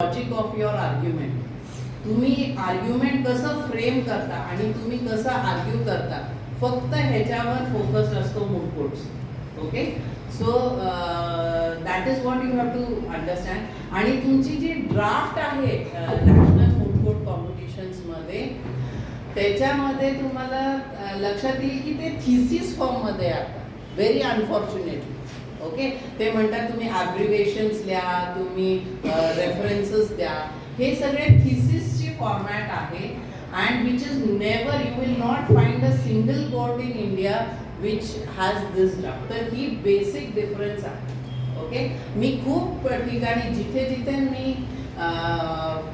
Logic of your argument. तुम्ही argument कसं frame करता आणि तुम्ही कसं आर्ग्यू करता, फक्त ह्याच्यावर फोकस असतो moot courts. Okay, so that is what you have to understand. आणि तुमची जी ड्राफ्ट आहे नॅशनल मूट कोर्ट कॉम्पिटिशन्समध्ये, त्याच्यामध्ये तुम्हाला लक्षात येईल की ते थिसिस फॉर्ममध्ये आता व्हेरी अनफॉर्च्युनेटली. ओके, ते म्हणतात तुम्ही ॲब्रिव्हेशन्स लिहा, तुम्ही रेफरन्सेस द्या. हे सगळे थिसिसची फॉर्मॅट आहे and which is never, you will not find a single court in India which has this draft. तर ही बेसिक डिफरन्स आहे. ओके, मी खूप ठिकाणी जिथे जिथे मी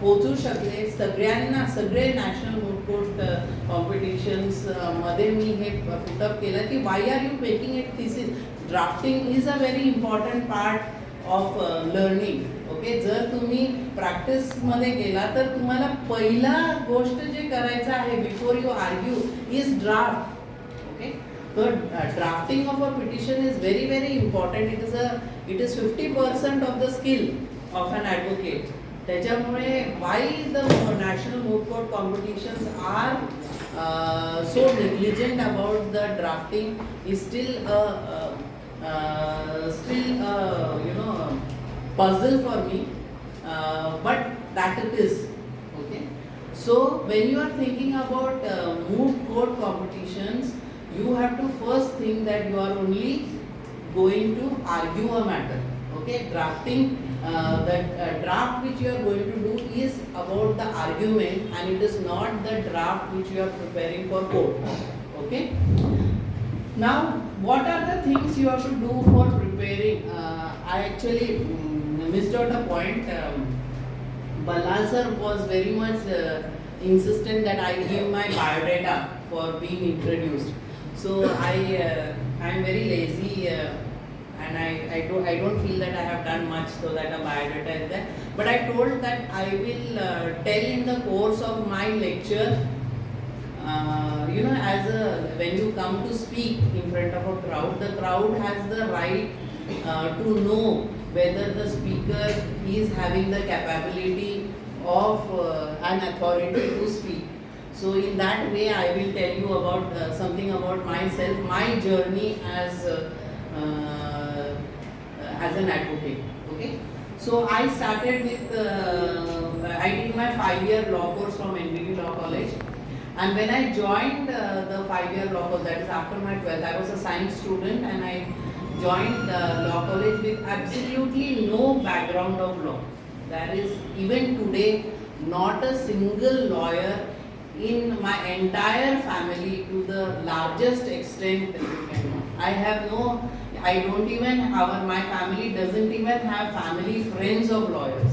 पोचू शकले, सगळे नॅशनल मूट कोर्ट कॉम्पिटिशन्स मध्ये मी हे पुटअप केलं की why are you making it thesis. Drafting is a very important part of learning. Okay, जर तुम्ही प्रॅक्टिसमध्ये गेला तर तुम्हाला पहिला गोष्ट जे करायचं आहे before you argue is draft. Okay, तर drafting of a petition is very very important. It is 50% of the skill of an advocate. त्याच्यामुळे why the national moot court competitions are so negligent about the drafting is still puzzle for me, but that it is. Okay, so when you are thinking about moot court competitions, you have to first think that you are only going to argue a matter. Okay, drafting, that draft which you are going to do is about the argument and it is not the draft which you are preparing for court. Okay, now what are the things you have to do for preparing? I actually missed out a point. Balal sir was very much insistent that I give my biodata for being introduced. So I am very lazy and I don't feel that I have done much so that a biodata is there. But I told that I will tell in the course of my lecture. When you come to speak in front of a crowd, the crowd has the right to know whether the speaker is having the capability of an authority to speak. So in that way I will tell you about something about myself, my journey as an advocate. Okay, so I started with I did my 5-year law course from NBT Law College. And when I joined the 5-year law course, that is after my 12th, I was a science student and I joined law college with absolutely no background of law. There is even today not a single lawyer in my entire family to the largest extent that you can know. I don't even have, my family doesn't even have family friends of lawyers.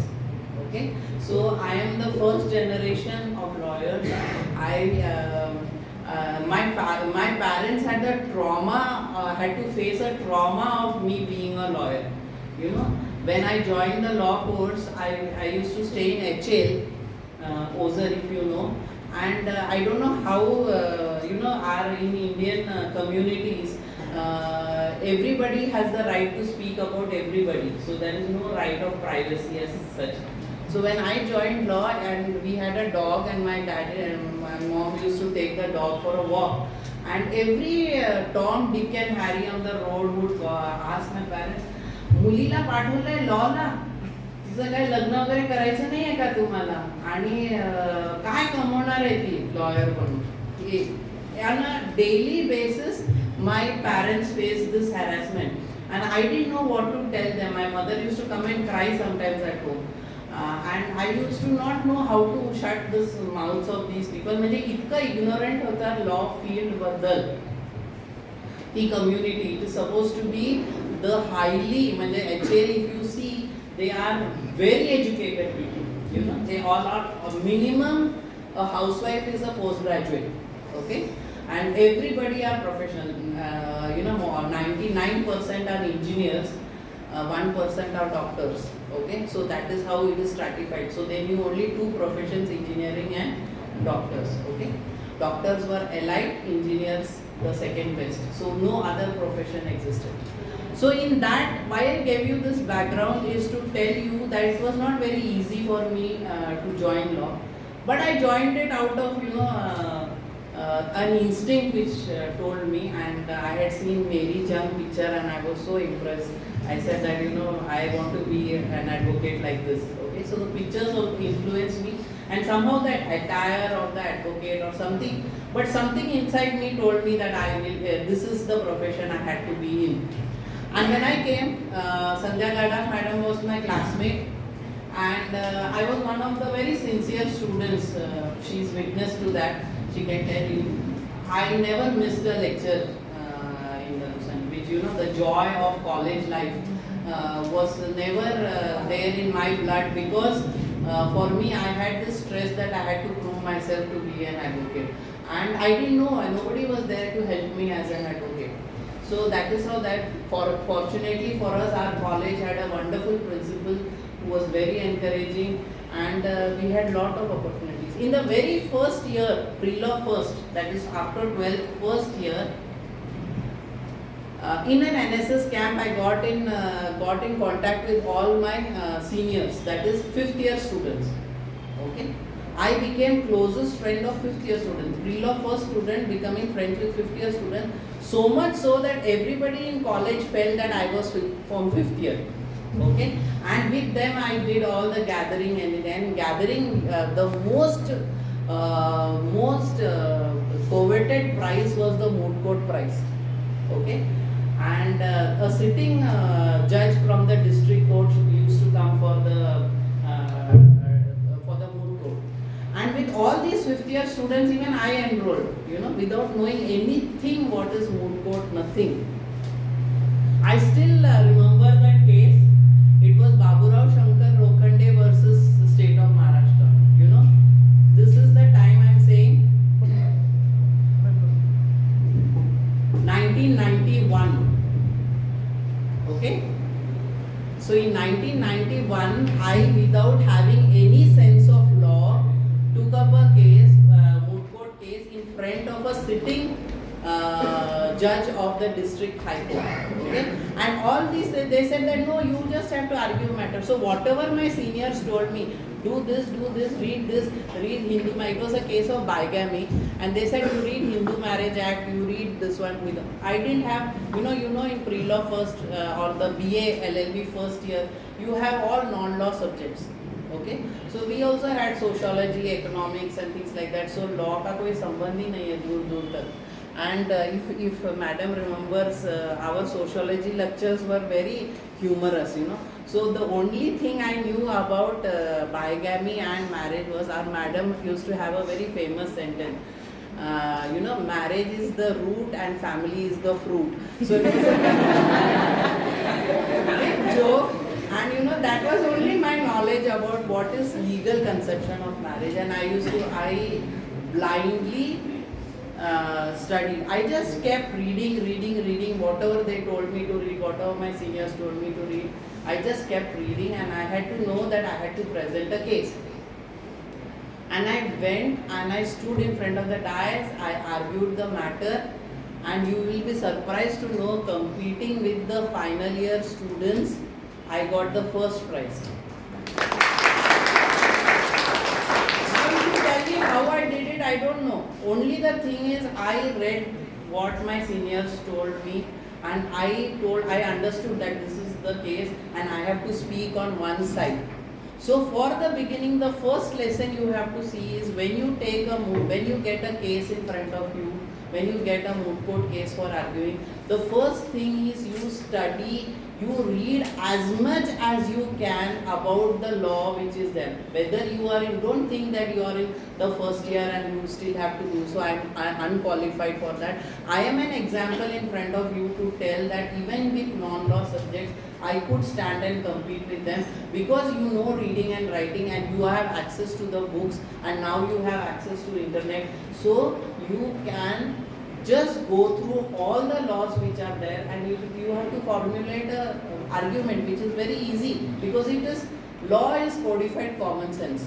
Okay, so I am the first generation of lawyers. My parents had the trauma, had to face a trauma of me being a lawyer. You know, when I joined the law course, I used to stay in HL, Ozar if you know, and I don't know how, our in Indian communities, everybody has the right to speak about everybody. So there is no right of privacy as such. So when I joined law and we had a dog and my dad and my mom used to take the dog for a walk, and every Tom, Dick and Harry on the road would ask my parents, मुलीला पाठवलंय लॉला, तिचं काय लग्न वगैरे करायचं नाही आहे का तुम्हाला, आणि काय कमवणार आहे ती लॉयर बनून. On a daily basis my parents faced this harassment and I didn't know what to tell them. My mother used to come and cry sometimes at home. And I used to not know how to shut the mouths of these people. म्हणजे इतकं ignorant होता law field बद्दल ती community. It is supposed to be the highly, म्हणजे HL if you see, they are very educated people. You know, they all are minimum. A housewife is a postgraduate. Okay, and everybody are professional. 99% are engineers. 1% are doctors. Okay, so that is how it is stratified. So they knew only 2 professions, engineering and doctors. Okay, doctors were elite, engineers the second best. So no other profession existed. So in that, why I gave you this background is to tell you that it was not very easy for me to join law, but I joined it out of an instinct which told me, and I had seen Mary Jung picture and I was so impressed. I said that I want to be an advocate like this. Okay, so the pictures also influenced me, and somehow that attire of the advocate or something, but something inside me told me that I will. This is the profession I had to be in. And when I came, Sandhya Gada madam was my classmate, and I was one of the very sincere students. She's witness to that. She can tell you. I never missed a lecture in the which the joy of college life was never there in my blood, because for me I had this stress that I had to prove myself to be an advocate, and I didn't know. Nobody was there to help me as an advocate. So that is how that, fortunately for us, our college had a wonderful principal who was very encouraging, and we had lot of opportunities. In the very first year, pre-law first, that is after 12th, first year, in an NSS camp, I got in contact with all my seniors, that is 5th year students. Okay, I became closest friend of 5th year students. Pre-law first student becoming friends with 5th year student. So much so that everybody in college felt that I was from 5th year. Okay, and with them I did all the gathering, and then gathering the most coveted prize was the Moot Court prize. Okay, and a sitting judge from the district court used to come for the Moot Court. And with all these 5th year students, even I enrolled, without knowing anything what is Moot Court, nothing. I still remember that case. It was Baburao Shankar Rokhande versus the state of Maharashtra. This is the time I am saying 1991. Okay. So in 1991, I, without having any sense of law, took up a case, Moot Court case, in front of a sitting judge of the district high court. Okay, and all these, they said that no, you just have to argue matter. So whatever my seniors told me, do this, read Hindu. It was a case of bigamy, and they said you read Hindu Marriage Act, you read this one. I didn't have, in pre-law first or the BA LLB first year, you have all non-law subjects. Okay, so we also had sociology, economics, and things like that. So law का कोई संबंध ही नहीं है दूर तक. And if madam remembers, our sociology lectures were very humorous, So the only thing I knew about bigamy and marriage was, our madam used to have a very famous sentence. Marriage is the root and family is the fruit. So it was a big joke. And that was only my knowledge about what is legal conception of marriage. And I blindly studied. I just kept reading whatever they told me to read, whatever my seniors told me to read. I just kept reading, and I had to know that I had to present a case. And I went and I stood in front of the dais, I argued the matter, and you will be surprised to know, competing with the final year students, I got the first prize. How I did it, I don't know. Only the thing is, I read what my seniors told me, and I understood that this is the case and I have to speak on one side. So for the beginning, the first lesson you have to see is, when you get a case in front of you, when you get a Moot Court case for arguing, the first thing is you study, you read as much as you can about the law which is there. Whether you are in, don't think that you are in the first year and you still have to do so. I'm unqualified for that. I am an example in front of you to tell that even with non-law subjects, I could stand and compete with them, because you know reading and writing, and you have access to the books, and now you have access to internet. So you can just go through all the laws which are there, and you have to formulate an argument which is very easy, because law is codified common sense.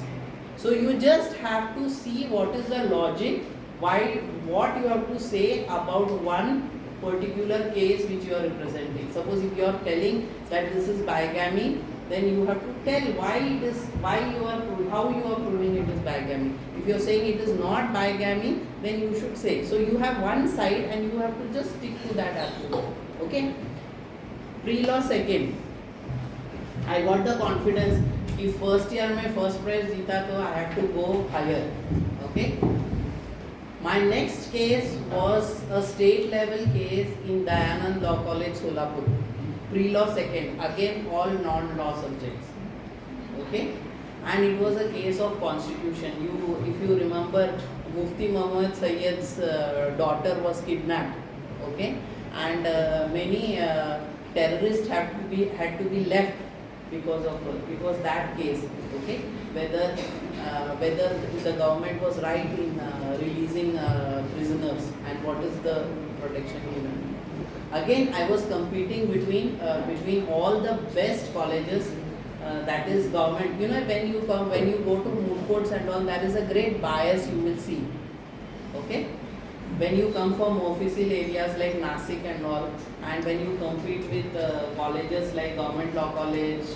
So you just have to see what is the logic, what you have to say about one particular case which you are representing. Suppose if you are telling that this is bigamy, then you have to tell why it is, how you are proving it is bigamy. If you are saying it is not bigamy, then you should say. So you have one side and you have to just stick to that approach. Okay? Pre-law second. I got the confidence. If first year my first prize जीता तो I have to go higher. Okay? My next case was a state level case in Dayanand Law College, Solapur. Pre-law second, again all non-law subjects. Okay, and it was a case of constitution. If you remember, Mufti Muhammad Sayyid's daughter was kidnapped. Okay, and many terrorists had to be left because of her. It was that case. Okay, whether the government was right in releasing prisoners and what is the protection given. Again, I was competing between all the best colleges, that is government. You know, when you go to moot courts and all, there is a great bias you will see. Okay, when you come from official areas like Nasik and all, and when you compete with colleges like Government Law College,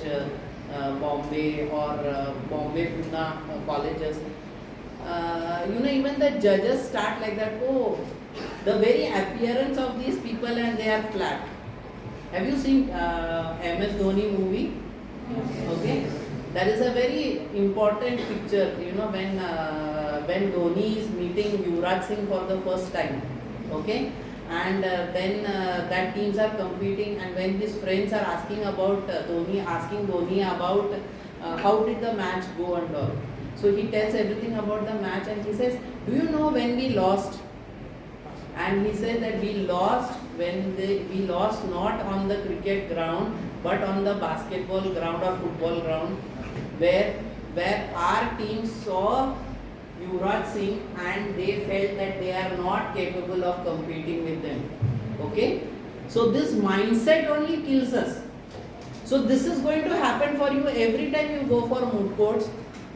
Bombay or Bombay Pune colleges, you know, even the judges start like that. Oh, the very appearance of these people and they are flat. Have you seen MS Dhoni movie? Okay, that is a very important picture. You know, when Dhoni is meeting Yuvraj Singh for the first time. Okay, and then that teams are competing, and when his friends are asking Dhoni about how did the match go and all. So he tells everything about the match and he says, do you know when we lost? And he said that we lost we lost not on the cricket ground but on the basketball ground or football ground, where our team saw Yuvraj Singh and they felt that they are not capable of competing with them. Okay? So this mindset only kills us. So this is going to happen for you every time you go for moot courts.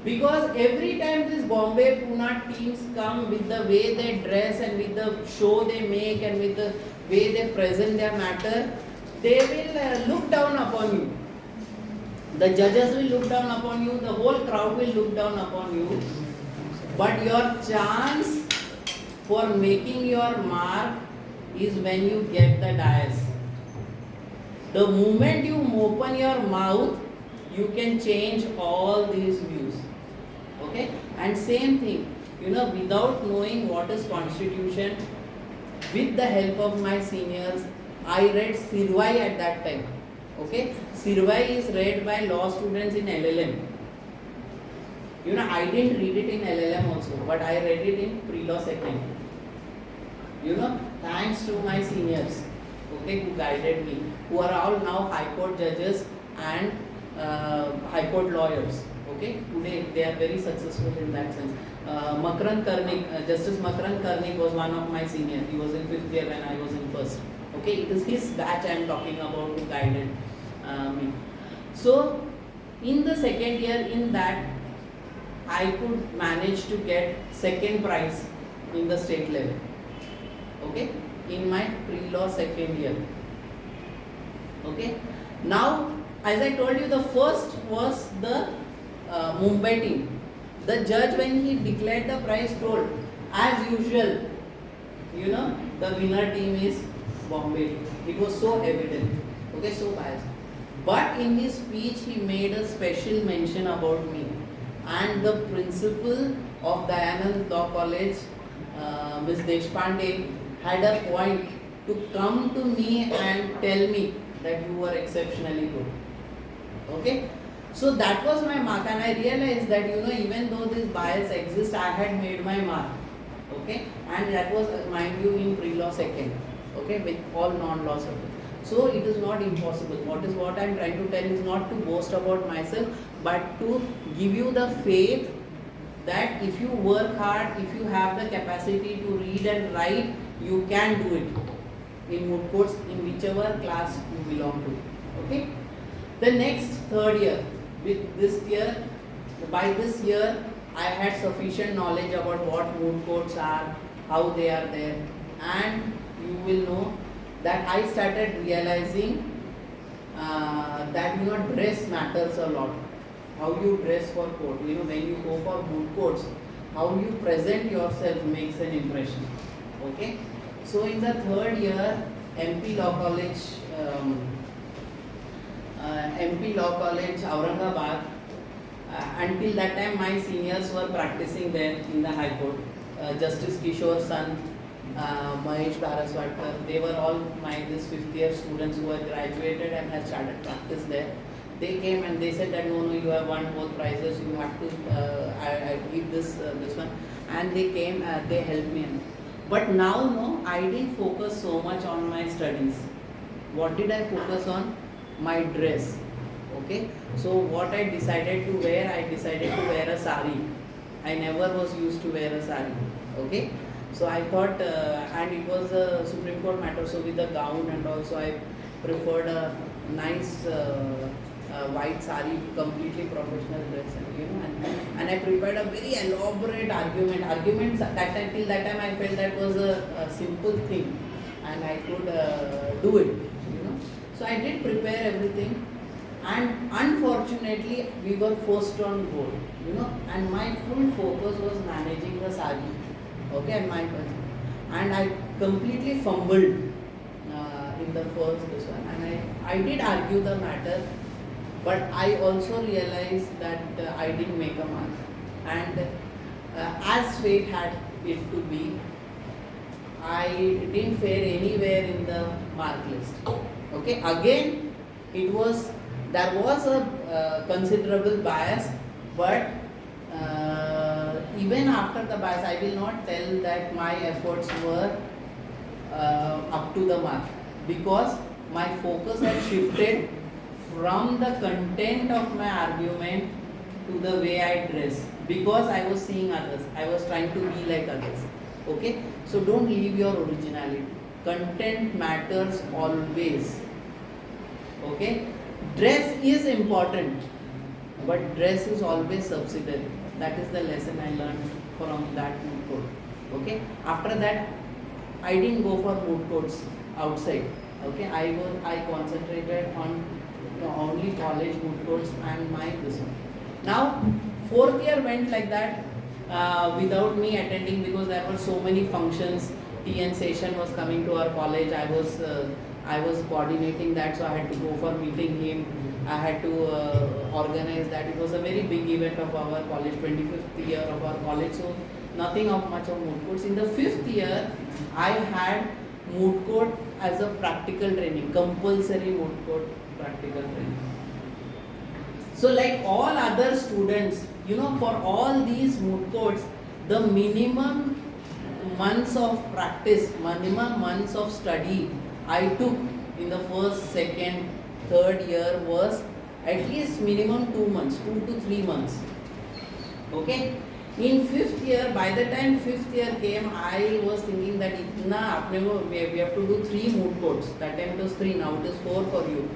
Because every time these Bombay, Pune teams come with the way they dress and with the show they make and with the way they present their matter, they will look down upon you. The judges will look down upon you, the whole crowd will look down upon you. But your chance for making your mark is when you get the dais. The moment you open your mouth, you can change all these views. Okay, and same thing, you know, without knowing what is constitution, with the help of my seniors, I read Sirvai at that time. Okay, Sirvai is read by law students in LLM. You know, I didn't read it in LLM also, but I read it in pre-law second. You know, thanks to my seniors, okay, who guided me, who are all now High Court judges and High Court lawyers. Okay, today they are very successful in that sense. Makran Karnik, Justice Makran Karnik was one of my seniors. He was in 5th year when I was in 1st. Okay, it is his batch I am talking about who guided me. So, in the second year, in that, I could manage to get second prize in the state level. Okay, in my pre-law second year. Okay, now, as I told you, the first was the Mumbai team. The judge, when he declared the prize, told, as usual, you know, the winner team is Bombay. It was so evident. Okay, so biased. But in his speech, he made a special mention about me. And the principal of Dayanand Law College, Ms. Deshpande, had a point to come to me and tell me that you were exceptionally good. Okay? So that was my mark, and I realized that, you know, even though this bias exists, I had made my mark. Okay, and that was, mind you, in pre-law second. Okay, with all non-law subjects. So it is not impossible. What I am trying to tell is not to boast about myself, but to give you the faith that if you work hard, if you have the capacity to read and write, you can do it in moot courts, in whichever class you belong to. Okay. The next third year. By this year, I had sufficient knowledge about what moot courts are, how they are there, and you will know that I started realizing that dress matters a lot. How you dress for court. When you go for moot courts, how you present yourself makes an impression. Okay. So in the third year, MP Law College, Aurangabad. Until that time, my seniors were practicing there in the High Court. Justice Kishore's son, Mahesh Bharaswatkar, they were all this 5th year students who had graduated and had started practice there. They came and they said that no, you have won both prizes, you have to I give this one. And they came, they helped me. But now, no, I didn't focus so much on my studies. What did I focus on? My dress. Okay. So what I decided to wear a sari. I never was used to wear a sari. Okay. So I thought, and it was a Supreme Court matter, so with the gown and also I preferred a nice white sari, completely professional dress, and I prepared a very elaborate argument. Arguments that time, till that time I felt that was a simple thing, and I could do it. So I did prepare everything, and unfortunately we were first on board. And my full focus was managing the sari. Okay, and I completely fumbled in the first this one, and I did argue the matter, but I also realized that I didn't make a mark, and as fate had it to be, I didn't fare anywhere in the mark list. Okay, again there was a considerable bias, but even after the bias, I will not tell that my efforts were up to the mark, because my focus had shifted from the content of my argument to the way I dress, because I was seeing others. I was trying to be like others. Okay, so don't leave your originality. Content matters always. Okay, dress is important, but dress is always subsidiary. That is the lesson I learned from that moot court. Okay. After that, I didn't go for moot courts outside. Okay. I concentrated on only college moot courts and my this one. Now, 4th year went like that without me attending, because there were so many functions. TN session was coming to our college. I was coordinating that, so I had to go for meeting him. I had to organize that. It was a very big event of our college, 25th year of our college. So nothing of much of moot courts. In the 5th year, I had moot court as a practical training, compulsory moot court practical training. So like all other students, for all these moot courts, the minimum months of practice, minimum months of study I took in the 1st, 2nd, 3rd year was at least minimum 2 months, 2 to 3 months. Okay. In 5th year, by the time 5th year came, I was thinking that we have to do 3 moot courts. That time it was 3, now it is 4 for you.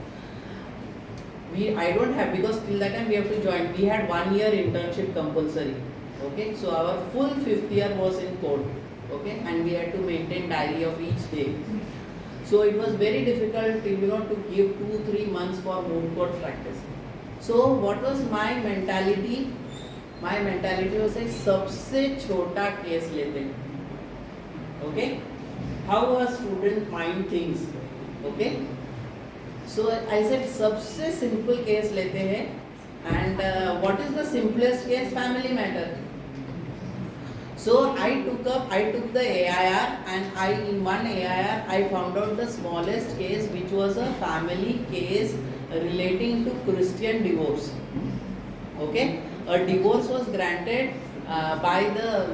I don't have, because till that time we have to join. We had 1 year internship compulsory. Okay, so our full 5th year was in court. Okay, and we had to maintain diary of each day. So it was very difficult, to give 2-3 months for moot court practice. So what was my mentality? My mentality was like, सबसे छोटा case लेते हैं. Okay, how a student mind thinks. Okay, so I said सबसे simple case लेते हैं, and what is the simplest case? Family matter. So I took the AIR, and in one AIR I found out the smallest case, which was a family case relating to Christian divorce. Okay, a divorce was granted by the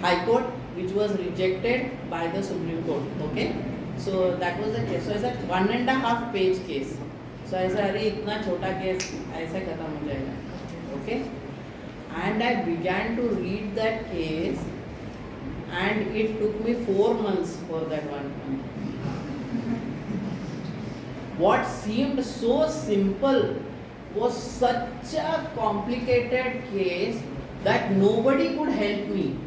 High Court, which was rejected by the Supreme Court. Okay, so that was the case. So I said 1.5 page case. So I said, अरे इतना छोटा case ऐसे खत्म हो जाएगा. Okay. And I began to read that case, and it took me 4 months for that one. What seemed so simple was such a complicated case that nobody could help me.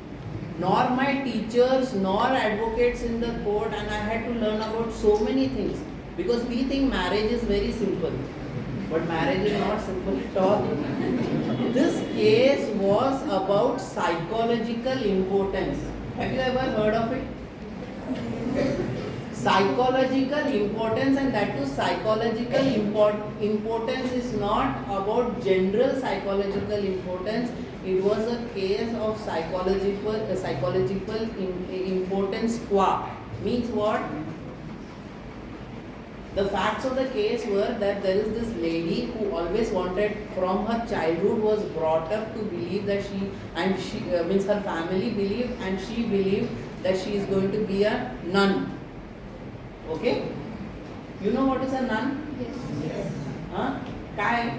nor my teachers, nor advocates in the court, and I had to learn about so many things. Because we think marriage is very simple, but marriage is not simple at all. This case was about psychological impotence. Have you ever heard of it? Psychological impotence, and that too psychological impotence is not about general psychological impotence. It was a case of psychological impotence qua. Means what? The facts of the case were that there is this lady who always wanted, from her childhood was brought up to believe that she means her family believed and she believed that she is going to be a nun. Okay? You know what is a nun? Yes. Huh? Kai?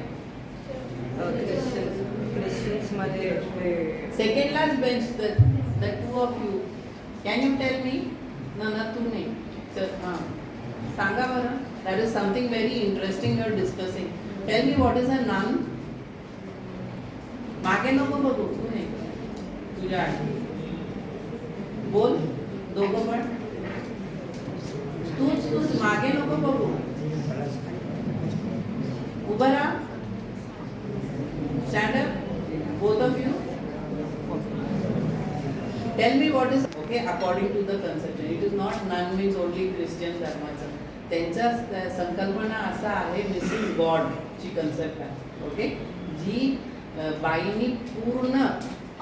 Christians मध्ये Second last bench, the two of you. Can you tell me? No, तू नहीं. सांगा बरं. That is something very interesting you are discussing. Tell me what is a nun? मागे नको बघू, तू नाही. तुझ्या बोल, दोघं पण. तूच मागे नको बघू. उभं राहा. Stand up, both of you. Tell me what is, okay, according to the conception. It is not nun means only Christian धर्माचं. त्यांच्या संकल्पना असा आहे, मिसिस गॉड ची कन्सेप्ट आहे. ओके, जी बाईनी पूर्ण,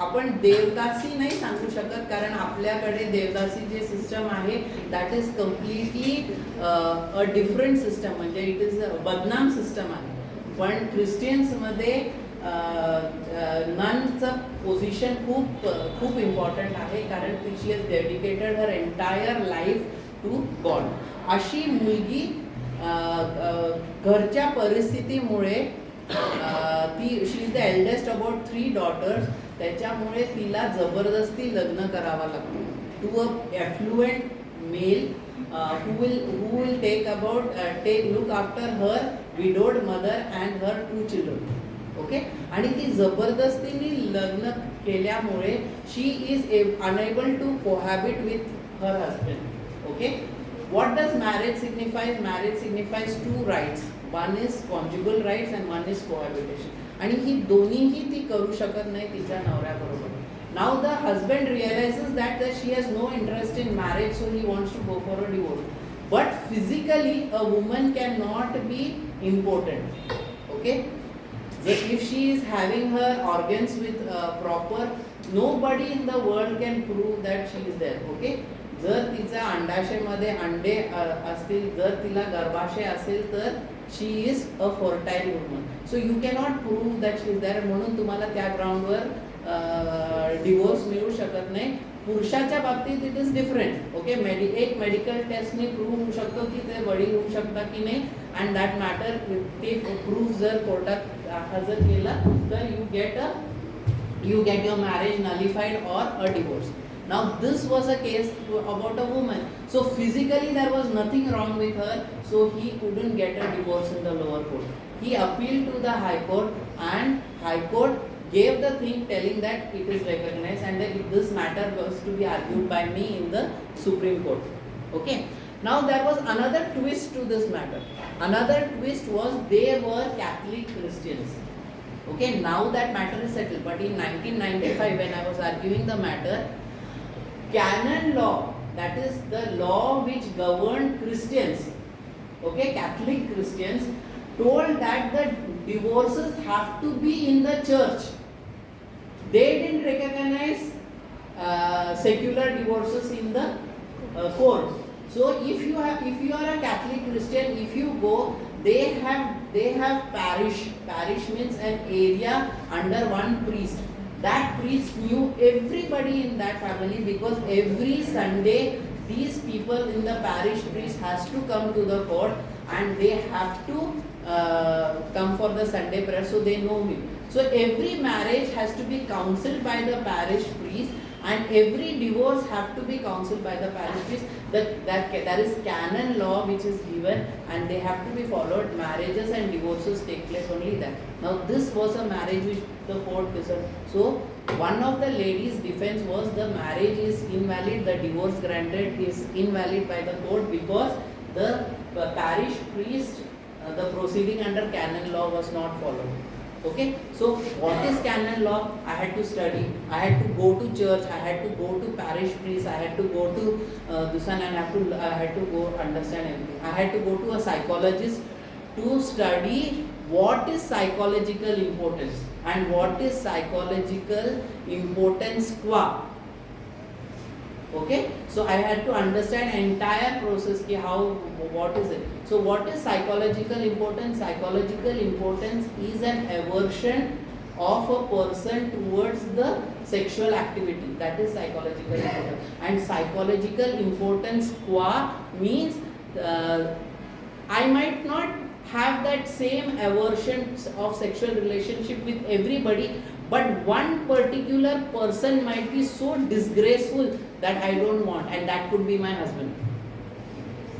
आपण देवदासी नाही सांगू शकत कारण आपल्याकडे देवदासी जे सिस्टम आहे that is completely a different system, म्हणजे इट इज बदनाम सिस्टम आहे. पण क्रिश्चियन्समध्ये ननचं पोझिशन खूप इम्पॉर्टंट आहे कारण she has dedicated her entire life to God. अशी मुलगी घरच्या परिस्थितीमुळे ती she is the eldest about 3 daughters, त्याच्यामुळे तिला जबरदस्ती लग्न करावं लागतं to a affluent male who will take look after her widowed mother and her 2 children. Okay, आणि ती जबरदस्तीने लग्न केल्यामुळे she is unable to cohabit with her husband. Okay, what does marriage signifies? Marriage signifies 2 rights. One is conjugal rights and one is cohabitation. आणि ही दोन्हीही ती करू शकत नाही तिच्या नवऱ्याबरोबर. Now the husband realizes that she has no interest in marriage, so he wants to go for a divorce. But physically a woman cannot be impotent. Okay? If she is having her organs with proper, nobody in the world can prove that she is there. Okay? जर तिचा अंडाशयामध्ये अंडे असतील, जर तिला गर्भाशय असेल तर she is a fertile woman. So you cannot prove that she is there, म्हणून तुम्हाला त्या ग्राउंडवर डिवोर्स मिळू शकत नाही. पुरुषाच्या बाबतीत इट इज डिफरंट. ओके, एक मेडिकल टेस्टने प्रूव्ह होऊ शकतो की ते वडील होऊ शकतात की नाही, अँड दॅट मॅटर ते प्रूफ जर कोर्टात हजर केला तर you get your marriage nullified or a divorce. Now this was a case about a woman, so physically there was nothing wrong with her, so he couldn't get a divorce in the lower court. He appealed to the high court and high court gave the thing telling that it is recognized and that this matter was to be argued by me in the Supreme Court. Okay, now there was another twist to this matter. Another twist was they were Catholic Christians. Okay, now that matter is settled, but in 1995 when I was arguing the matter, canon law, that is the law which governed Christians, okay, Catholic Christians, told that the divorces have to be in the church. They didn't recognize secular divorces in the court. So if you are a Catholic Christian, if you go, they have parish means an area under one priest. That priest knew everybody in that family because every Sunday these people in the parish priest has to come to the court and they have to come for the Sunday prayer, so they know him. So every marriage has to be counseled by the parish priest and every divorce have to be counseled by the parish priest. That is canon law which is given and they have to be followed. Marriages and divorces take place only then. Now this was a marriage which the court decided. So one of the ladies' defense was the marriage is invalid, the divorce granted is invalid by the court because the parish priest, the proceeding under canon law was not followed. Okay, so what is canon law? I had to study, I had to go to church, I had to go to parish priest, I had to go to this one, and I had to go understand everything. I had to go to a psychologist to study what is psychological importance and what is psychological importance qua. Okay, so I had to understand entire process ki how, what is it. So what is psychological importance? Psychological importance is an aversion of a person towards the sexual activity. That is psychological importance. And psychological importance qua means I might not have that same aversion of sexual relationship with everybody, but one particular person might be so disgraceful that I don't want, and that could be my husband.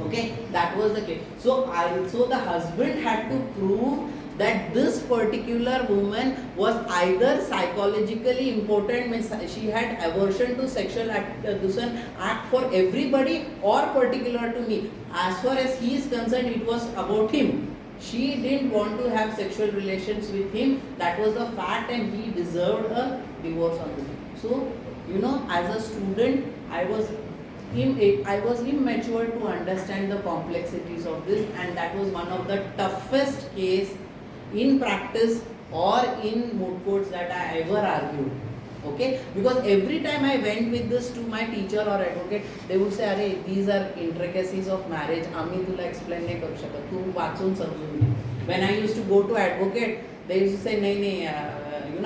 Okay, that was the case. So the husband had to prove that this particular woman was either psychologically important, means she had aversion to sexual act for everybody, or particular to me. As far as he is concerned, it was about him. She didn't want to have sexual relations with him. That was the fact, and he deserved a divorce on it. So, as a student, I was immature to understand the complexities of this, and that was one of the toughest case in practice or in moot courts that I ever argued. Okay, because every time I went with this to my teacher or advocate, they would say, "Arey, these are intricacies of marriage. आम्ही तुला explain नाही करू शकत. तू वाचून समजून घे." When I used to go to advocate, they used to say, "नहीं,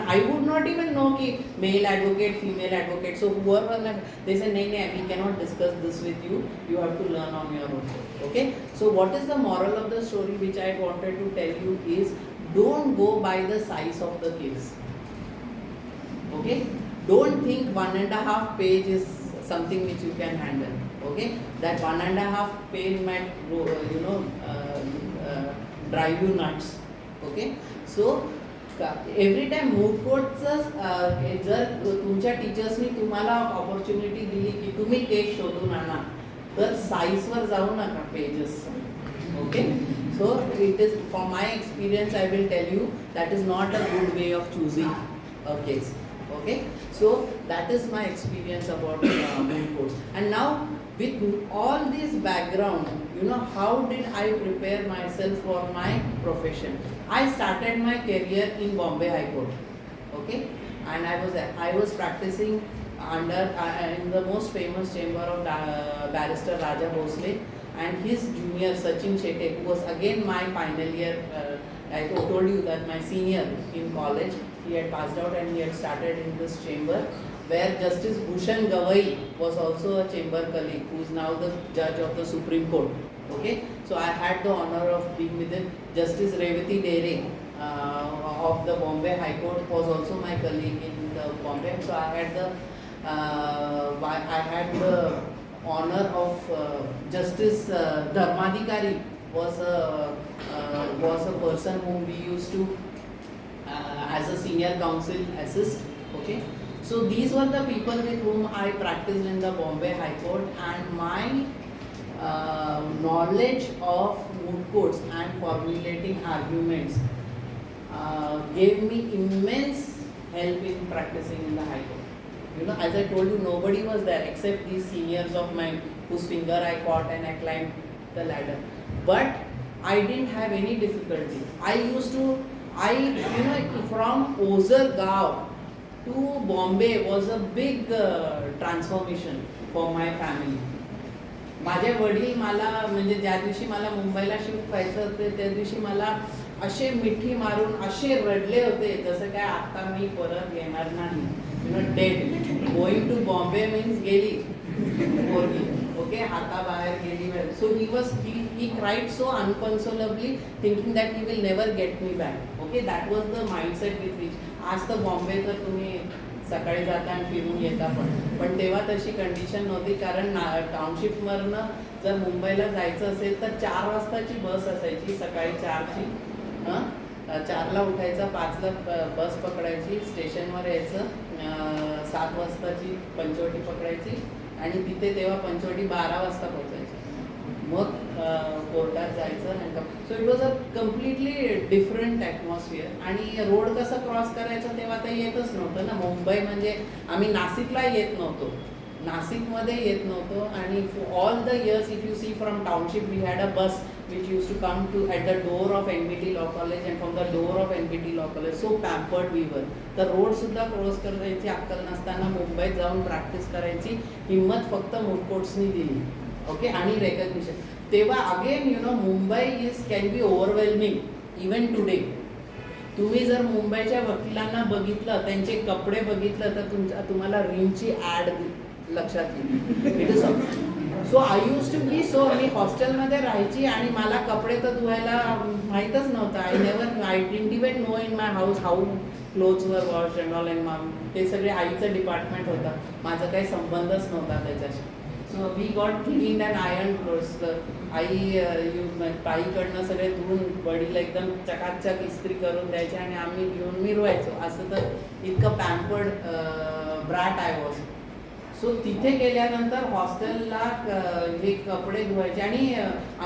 I would not even know कि male advocate, female advocate. So whoever, they say, "नहीं, we cannot discuss this with you. You have to learn on your own." Okay. So what is the moral of the story which I wanted to tell you is, don't go by the size of the case. Okay, don't think 1.5 page is something which you can handle. Okay, that 1.5 page might drive you nuts. Okay, so every time moot courts जर तुमच्या टीचर्सनी तुम्हाला opportunity दिली की तुम्ही case शोधून आणा, तर साईजवर जाऊ नका pages. Okay, so it is, from my experience I will tell you, that is not a good way of choosing a case. Okay, so that is my experience about moot courts. And now with all this background, how did I prepare myself for my profession? I started my career in Bombay High Court. Okay, and I was practicing under in the most famous chamber of barrister Raja Bhosle, and his junior Sachin Shete, who was again my final year. I told you that my senior in college, he had passed out and he had started in this chamber, where Justice Bhushan Gavai was also a chamber colleague, who is now the judge of the Supreme Court. Okay, so I had the honor of being with him. Justice Revati Dere of the Bombay High Court was also my colleague in the Bombay. So I had the honor of Justice Dharmadhikari was a person whom we used to as a senior counsel assist. Okay, so these were the people with whom I practiced in the Bombay High Court, and my knowledge of moot courts and formulating arguments gave me immense help in practicing in the High Court. As I told you, nobody was there except these seniors of mine whose finger I caught and I climbed the ladder. But I didn't have any difficulty. From Ozar Gaon to Bombay was a big transformation for my family. माझे वडील मला म्हणजे ज्या दिवशी मला मुंबईला shift व्हायचं होते त्या दिवशी मला असे मिठी मारून असे रडले होते जसं काय आता मी परत येणार नाही. Dead going to Bombay means गेली पोरगी. ओके, हाताबाहेर गेली. सो he cried so unconsolably, thinking that he will never get me back. Okay, that was the mindset with which. आज तर बॉम्बे तर तुम्ही सकाळी जाता आणि फिरून येता, पण तेव्हा तशी कंडिशन नव्हती, कारण टाउनशिपवरनं जर मुंबईला जायचं असेल तर 4 वाजताची बस असायची, सकाळी 4ची. 4ला उठायचं, 5ला बस पकडायची, स्टेशनवर यायचं, 7 वाजताची पंचवटी पकडायची आणि तिथे तेव्हा पंचवटी 12 वाजता पोहोचायची. मग कोर्टात जायचं आणि so it was a completely different atmosphere. आणि रोड कसं क्रॉस करायचं तेव्हा ते येतच नव्हतं ना. मुंबई म्हणजे आम्ही नाशिकला येत नव्हतो, नाशिकमध्ये येत नव्हतो. आणि all the years if you see from township we had a bus which used to come to at the door of NBT Law College and from the door of NBT Law College. So pampered we were. तर रोडसुद्धा cross करायची अक्कल नसताना मुंबईत जाऊन practice करायची हिंमत फक्त मूट कोर्ट्सनी दिली. ओके. आणि रेकग्निशन तेव्हा again you know Mumbai can be overwhelming even today. तुम्ही जर मुंबईच्या वकिलांना बघितलं, त्यांचे कपडे बघितलं तर तुम्हाला रिमची ॲड लक्षात येईल. It is so I use to be so मी हॉस्टेलमध्ये राहायची आणि मला कपडे तर धुवायला माहीतच नव्हतं. I didn't even know in my house how clothes were wash and all and ते सगळे आईचं डिपार्टमेंट होतं, माझा काही संबंधच नव्हता त्याच्याशी. So we got clean and iron clothes. आईकडनं सगळे धुवून बॉडीला एकदम चकाचक इस्त्री करून द्यायचे आणि आम्ही घेऊन मिरवायचो. असं तर इतकं पॅम्पर्ड ब्रॅट आय वॉज. सो तिथे गेल्यानंतर हॉस्टेलला हे कपडे धुवायचे आणि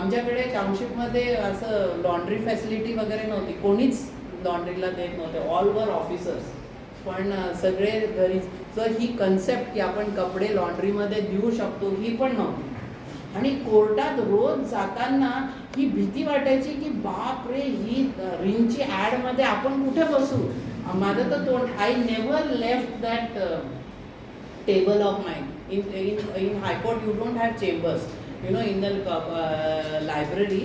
आमच्याकडे टाउनशिपमध्ये असं लॉन्ड्री फॅसिलिटी वगैरे नव्हती, कोणीच लॉन्ड्रीला देत नव्हते, ऑल वर ऑफिसर्स. पण सगळे घरीच. तर ही कन्सेप्ट की आपण कपडे लॉन्ड्रीमध्ये देऊ शकतो ही पण नव्हती. आणि कोर्टात रोज जाताना ही भीती वाटायची की बाप रे, ही रिंगची ॲडमध्ये आपण कुठे बसू. माझं तर तोंड, I never left that table of mine. In High Court you don't have chambers, you know. In the library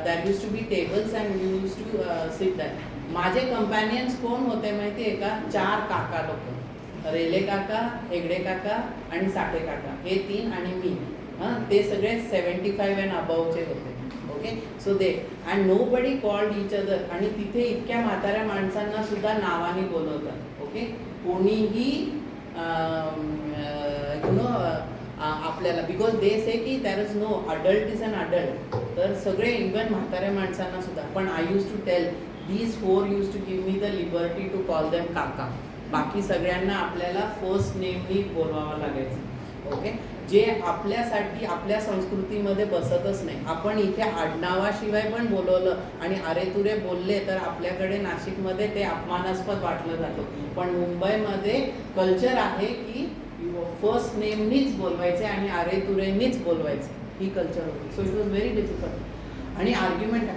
there used to be tables and you used to sit there. माझे कंपॅनियन्स कोण होते माहिती आहे का? 4 काका लोक, रेले काका, हेगडे काका आणि साठे काका, हे 3 आणि मी. ते सगळे 75 अँड अबावचे होते. Okay. So they and nobody called each other. आणि तिथे इतक्या म्हाताऱ्या माणसांना सुद्धा नावाने बोलवतात. ओके. कोणीही आपल्याला बिकॉज दे से की there is no adult is an adult. तर सगळे इवन म्हाताऱ्या माणसांना सुद्धा. पण I use to tell these 4 use to give me the liberty to call them काका. बाकी सगळ्यांना आपल्याला फर्स्ट नेमनी बोलवावं लागायचं. ओके. जे आपल्यासाठी आपल्या संस्कृतीमध्ये बसतच नाही. आपण इथे आडनावाशिवाय पण बोलवलं आणि अरेतुरे बोलले तर आपल्याकडे नाशिकमध्ये ते अपमानास्पद वाटलं जातं. पण मुंबईमध्ये कल्चर आहे की फर्स्ट नेमनीच बोलवायचे आणि अरेतुरेनीच बोलवायचे. ही कल्चर होती. So it was very difficult. आणि आर्ग्युमेंट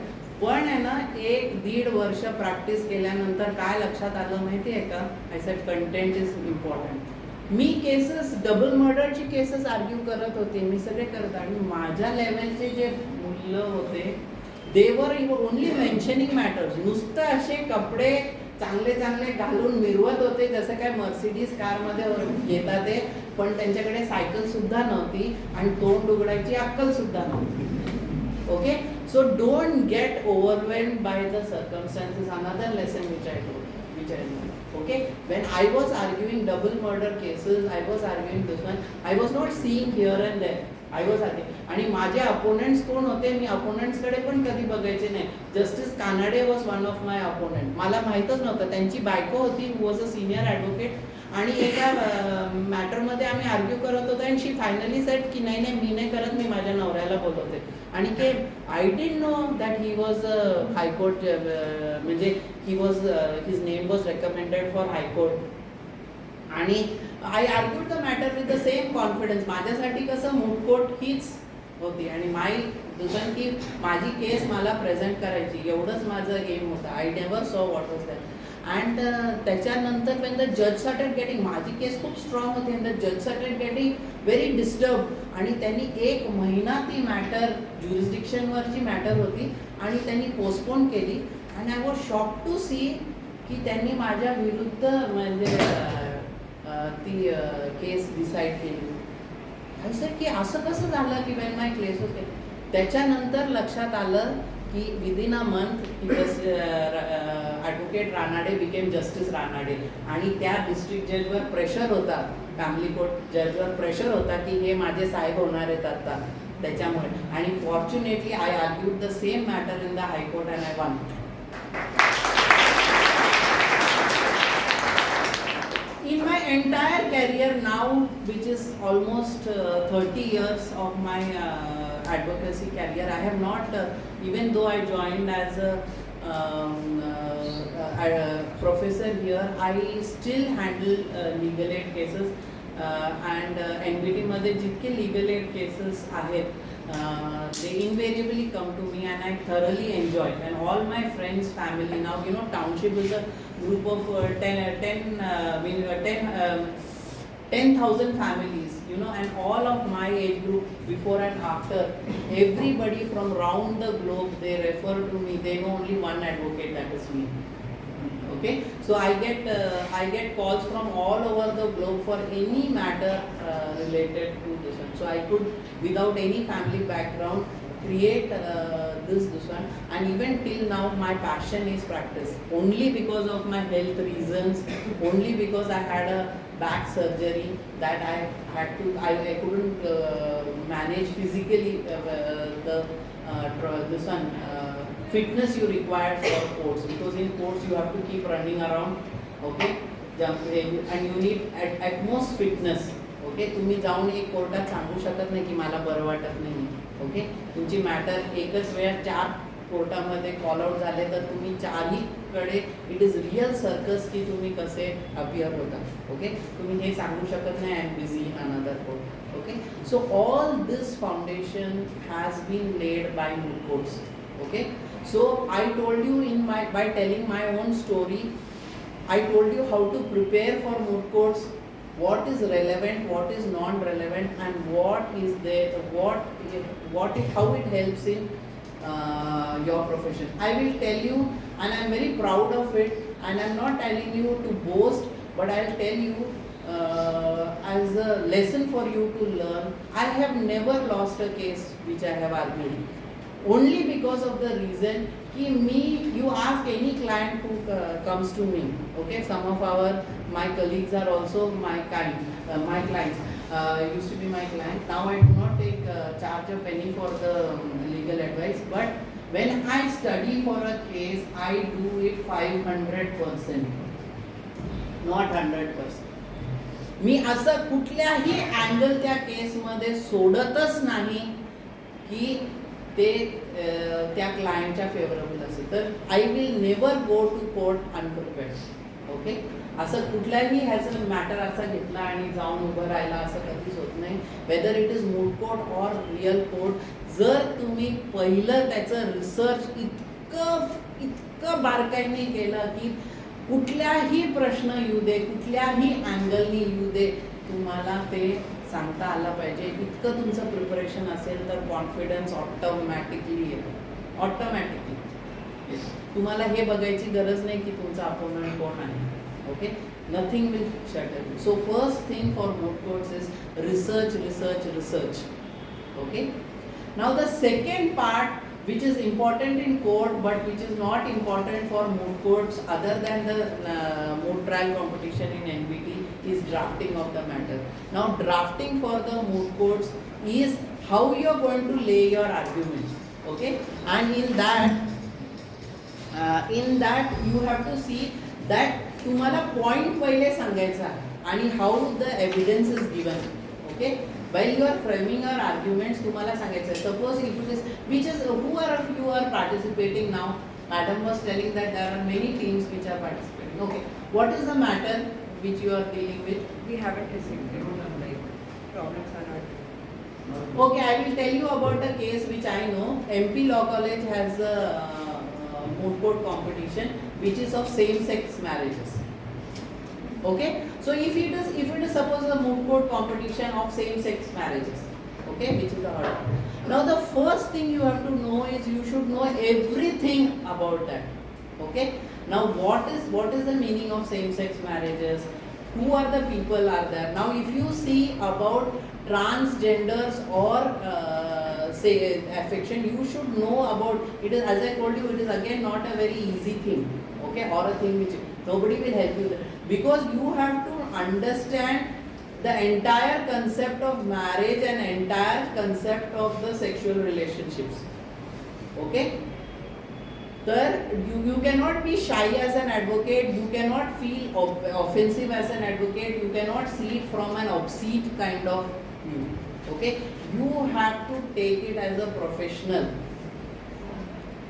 पण आहे ना, 1-1.5 वर्ष प्रॅक्टिस केल्यानंतर काय लक्षात आलं माहिती आहे का? I said content is important. मी केसेस, डबल मर्डरची केसेस आर्ग्यू करत होते, मी सगळे करत. आणि माझ्या लेवलचे जे मुलं होते दे वर ओनली मेन्शनिंग मॅटर्स. नुसतं असे कपडे चांगले चांगले घालून मिरवत होते जसं काय मर्सिडीज कारमध्ये येतात ते. पण त्यांच्याकडे सायकल सुद्धा नव्हती आणि तोंड उघडायची अक्कल सुद्धा नव्हती. Okay. So don't get overwhelmed by the circumstances. Another lesson which I told. Okay, when I was arguing double murder cases, I was arguing this one. I was not seeing here and there. I was arguing. आणि माझे opponents कोण होते? मी अपोनेंट्सकडे पण कधी बघायचे नाही. Justice Kanade was one of my opponent. मला माहीतच नव्हतं. त्यांची बायको होती, who was a senior advocate. आणि एका मॅटरमध्ये आम्ही आर्ग्यू करत होतो अँड शी फायनली सेड की नाही नाही, मी नाही करत, मी माझ्या नवऱ्याला बोलवते. आणि ते I didn't know that he was high court, म्हणजे he was his name was recommended for high court. आणि I argued the matter with the same confidence. माझ्यासाठी कसं मूट कोर्ट हीच होती आणि दुसरं की माझी केस मला प्रेझेंट करायची, एवढंच माझं एम होतं. I never saw what was that. And त्याच्यानंतर वेन द जज स्टार्टेड गेटिंग, माझी केस खूप स्ट्रॉंग होती अँड द जज स्टार्टेड गेटिंग व्हेरी डिस्टर्ब. आणि त्यांनी 1 महिना ती मॅटर, ज्युरिस्डिक्शनवरची मॅटर होती आणि त्यांनी पोस्टपोन केली. आणि आय वॉज शॉक टू सी की त्यांनी माझ्या विरुद्ध म्हणजे ती केस डिसाईड केली. आय सेड की असं कसं झालं की वेन माय केस होते. त्याच्यानंतर लक्षात आलं की within a month advocate Ranade became justice Ranade. आणि त्या डिस्ट्रिक्ट जजवर प्रेशर होता, फॅमिली कोर्ट जजवर प्रेशर होता की हे माझे साहेब होणार आहेत आता त्याच्यामुळे. आणि fortunately I argued the same matter in the high court and I one. which is almost 30 years of my advocacy career. I have not, even though I joined as a professor here, I still handle legal aid cases and NBT मध्ये जितके legal aid cases आहेत, they invariably come to me and I thoroughly enjoy it. And all my friends, family, now you know township is a group of 10,000 families, you know, and all of my age group, before and after, everybody from around the globe, they refer to me. They know only one advocate, that is me. Okay, so I get calls from all over the globe for any matter related to this one. So I could, without any family background, create this one, and even till now my passion is practice. Only because of my health reasons, only because I had a back surgery that I had to, I couldn't manage physically this one. Fitness you require for courts, because in courts you have to keep running around, okay, jumping, and you need at most fitness. Okay, तुम्ही जाऊन एक कोर्टात सांगू शकत नाही की मला बरं वाटत नाही. ओके, तुमची मॅटर एकच वेळा 4 कोर्टामध्ये कॉल आउट झाले तर तुम्ही 4ही कडे इट इज रियल सर्कस की तुम्ही कसे अपियर होता. ओके, तुम्ही हे सांगू शकत नाही I am busy in another court. Okay, so all this foundation has been laid by moot courts. Okay, so I told you by telling my own story, I told you how to prepare for moot courts, what is relevant, what is non-relevant, and what is there, how it helps in your profession. I will tell you, and I am very proud of it, and I am not telling you to boast, but I will tell you as a lesson for you to learn. I have never lost a case which I have argued. Only because of the reason कि you ask any client who comes to me, okay, some of my colleagues are also my clients, used to be my client. Now I do not take charge of any for the legal advice, but when I study for a case, I do it 500%, not 100%. मी असं कुठल्याही angle त्या केसमध्ये सोडतच नाही की ते त्या क्लायंटच्या favourable असेल. तर I will never go to court unprepared. Okay, असं कुठल्याही ह्याचं मॅटर असा घेतला आणि जाऊन उभं राहिला असं कधीच होत नाही. Whether it is moot court or real court, जर तुम्ही पहिलं त्याचं रिसर्च इतकं बारकाईने केलं की कुठल्याही प्रश्न येऊ दे, कुठल्याही अँगलनी येऊ दे, तुम्हाला ते सांगता आला पाहिजे. इतकं तुमचं प्रिपरेशन असेल तर कॉन्फिडन्स ऑटोमॅटिकली येतो. ऑटोमॅटिकली तुम्हाला हे बघायची गरज नाही की तुमचा अपोनंट कोण आहे. Okay, nothing will shutter you. So first thing for moot courts is research, research, research. Okay, now the second part which is important in court but which is not important for moot courts other than the moot trial competition in NBT is drafting of the matter. Now drafting for the moot courts is how you are going to lay your arguments. Okay, and in that you have to see that तुम्हाला point पहिले सांगायचा आणि how the evidence is given. Okay, while you are framing your arguments, तुम्हाला सांगायचं आहे. Suppose if it is, who are of you are participating now? Madam was telling that there are many teams which are participating. Okay, what is the matter which you are dealing with? We haven't received it. Like, problems are not. Okay, I will tell you about a case which I know. MP Law College has a moot court competition which is of same-sex marriages. Okay, so if it is suppose a moot court competition of same-sex marriages, okay, which is the order. Now the first thing you have to know is you should know everything about that. Okay, now what is the meaning of same-sex marriages? Who are the people are there? Now if you see about transgenders or say affection, you should know about it. Is, as I told you, it is again not a very easy thing. Okay, or a thing which nobody will help you with, because you have to understand the entire concept of marriage and entire concept of the sexual relationships. Okay, तर you cannot be shy as an advocate, you cannot feel offensive as an advocate, you cannot see it from an obscene kind of view. Okay, you have to take it as a professional.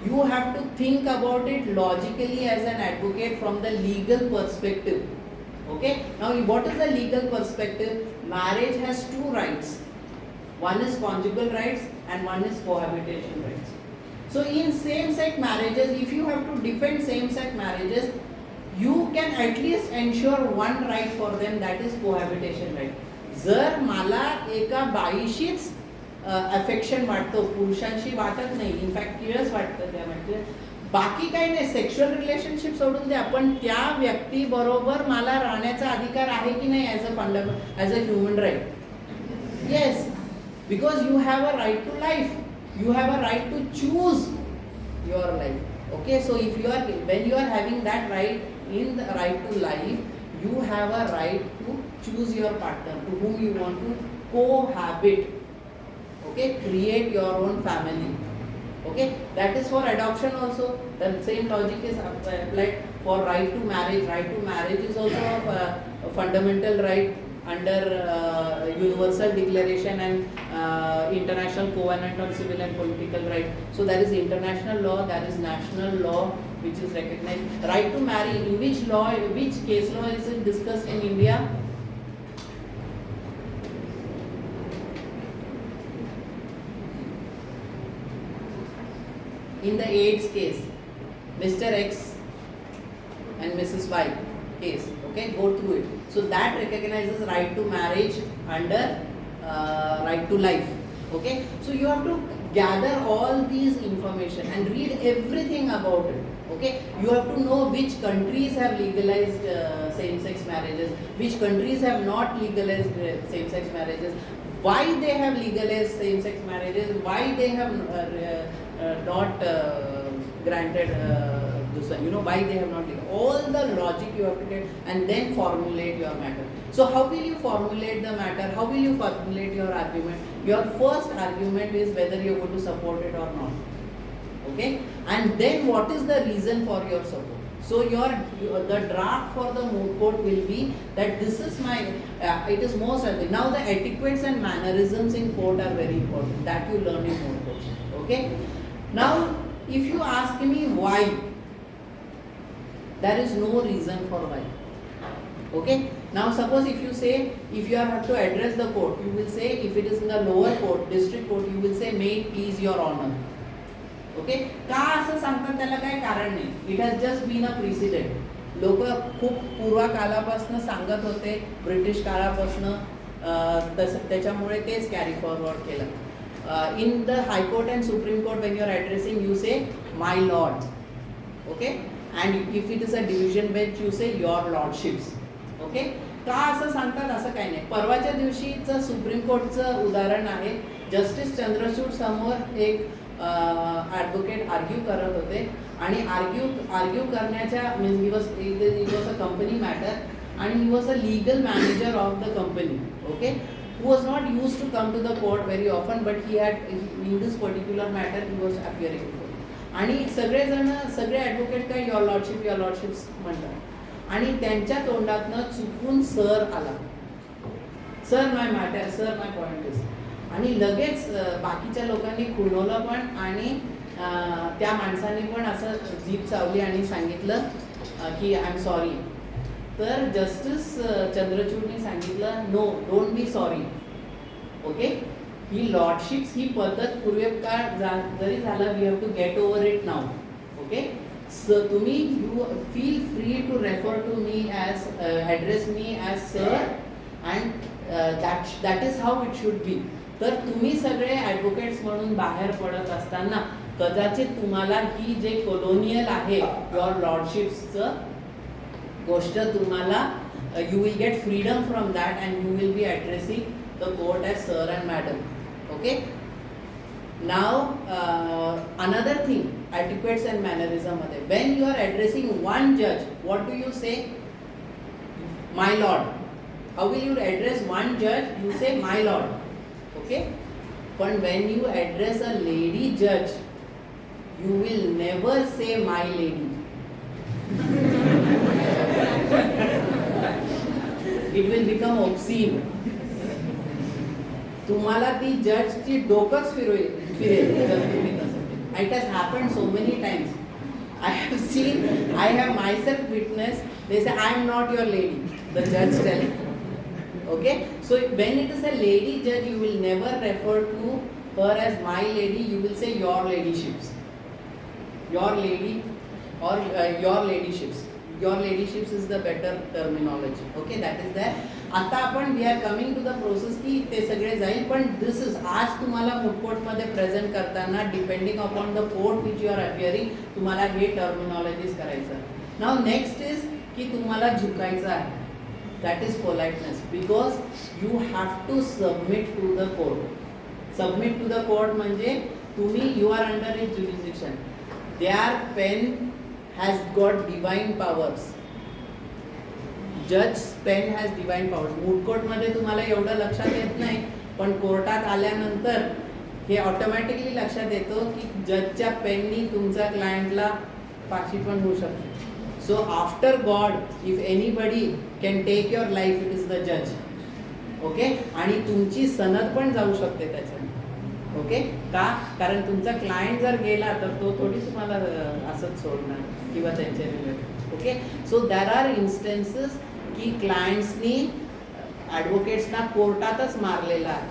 You have to think about it logically as an advocate from the legal perspective. Okay, now what is the legal perspective? Marriage has two rights. One is conjugal rights and one is cohabitation rights. So in same-sex marriages, if you have to defend same-sex marriages, you can at least ensure one right for them, that is cohabitation right. जर मला एका बाईशीच affection वाटतं, पुरुषांशी वाटत नाही, in fact किळस वाटतं त्या, म्हणजे बाकी काही नाही, सेक्शुअल रिलेशनशिप सोडून द्या, पण त्या व्यक्तीबरोबर मला राहण्याचा अधिकार आहे की नाही as a fundamental, as a human right. Yes, because you have a right to life. You have a right to choose your life. Okay, so if you are, when you are having that right, in the right to life, you have a right to choose your partner to whom you want to cohabit. Okay, create your own family. Okay, that is for adoption also. The same logic is applied for right to marriage. Right to marriage is also a fundamental right under Universal Declaration and International Covenant on Civil and Political Rights. So there is international law, there is national law which is recognized. Right to marry, in which law, which case law is it discussed in India? In the AIDS case, Mr. X and Mrs. Y case. Okay, go through it. So that recognizes right to marriage under right to life. Okay, so you have to gather all these information and read everything about it. Okay, you have to know which countries have legalized same-sex marriages, which countries have not legalized same-sex marriages, why they have legalized same-sex marriages, why they have not granted this one, you know, why they have not legalized. All the logic you have to get and then formulate your matter. So how will you formulate the matter? How will you formulate your argument? Your first argument is whether you are going to support it or not. Okay, and then what is the reason for your support? So the draft for the moot court will be that this is my, it is most of it. Now the etiquettes and mannerisms in court are very important, that you learn in moot court. Okay, now if you ask me why, there is no reason for why. Okay, now suppose if you say, if you have to address the court, you will say, if it is in the lower court, district court, you will say, may it please your honor. Okay, का असं सांगतात त्याला काही कारण नाही. It has just been a precedent. लोक खूप पूर्वकालापासून सांगत होते, ब्रिटिश काळापासून, तसं त्याच्यामुळे तेच कॅरी फॉरवर्ड केलं. In the high court and supreme court when you are addressing you say my lord. Okay, and if it is a division bench you say your lordships. Okay, का असं सांगतात असं काही नाही. परवाच्या दिवशीचं सुप्रीम कोर्टचं उदाहरण आहे. जस्टिस चंद्रचूड समोर एक ॲडव्होकेट आर्ग्यू करत होते आणि आर्ग्यू करण्याच्या means he was a company matter आणि he was a legal manager of the company. Okay, who was not used to come to the court very often, but he had in this particular matter he was appearing before. आणि सगळे advocate काय your lordships म्हणतात आणि त्यांच्या तोंडातनं चुकून sir आला. Sir my matter, sir my point is, आणि लगेच बाकीच्या लोकांनी खुणवलं पण आणि त्या माणसाने पण असं जीभ चावली आणि सांगितलं की आय एम सॉरी. तर जस्टिस चंद्रचूडने सांगितलं no, don't be sorry. Okay, ही लॉर्डशिप्स ही पद्धत पूर्वीकाळ जरी झालं, we have to get over it now. Okay, so तुम्ही you feel free to refer to me as, address me as sir and that is how it should be. तर तुम्ही सगळे ॲडव्होकेट्स म्हणून बाहेर पडत असताना कदाचित तुम्हाला ही जे कोलोनियल आहे युअर लॉर्डशिप्सचं गोष्ट, तुम्हाला you will get freedom from that and you will be addressing the court as sir and madam. Okay, now another thing, ॲटिक्वेट्स and मॅनरिझममध्ये when you are addressing one जज, what do you say? My Lord. How will you address one जज? You say my lord. Okay, पण when you address a lady जज, you will never say my lady. It will become obscene. तुम्हाला ती जजची डोकंच फिरेल जर तुम्ही तसं. It has happened so many times. I have seen, I have myself witnessed, they say I am not your lady, the judge telling. Okay, so when it is a lady judge, you will never refer to her as my lady, you will say your ladyships, your lady, or your ladyships. Your ladyships is the better terminology. Okay, that is there. आता आपण we are coming to the process की ते सगळे जाईल, पण this is आज तुम्हाला moot court मध्ये प्रेझेंट करताना depending upon the court which you are appearing तुम्हाला हे टर्मिनॉलॉजीज करायचं. नाव नेक्स्ट इज की तुम्हाला झुकायचं आहे. That is politeness because you have to submit to the court. Submit to the court म्हणजे तुम्ही you are under it jurisdiction. Their pen has got divine powers. Judge pen has divine powers. moot court मध्ये तुम्हाला एवढं लक्षात येत नाही, पण कोर्टात आल्यानंतर हे ऑटोमॅटिकली लक्षात येतं की जजच्या पेननी तुमच्या क्लायंटला फाशी पण होऊ शकते. So after God if anybody can take your life it is the जज. ओके, आणि तुमची सनद पण जाऊ शकते त्याच्यात. ओके, का? कारण तुमचा क्लायंट जर गेला तर तो थोडी तुम्हाला असंच सोडणार किंवा त्यांच्या related. Okay, so there are instances की क्लायंट्सनी ॲडव्होकेट्सना कोर्टातच मारलेला आहे,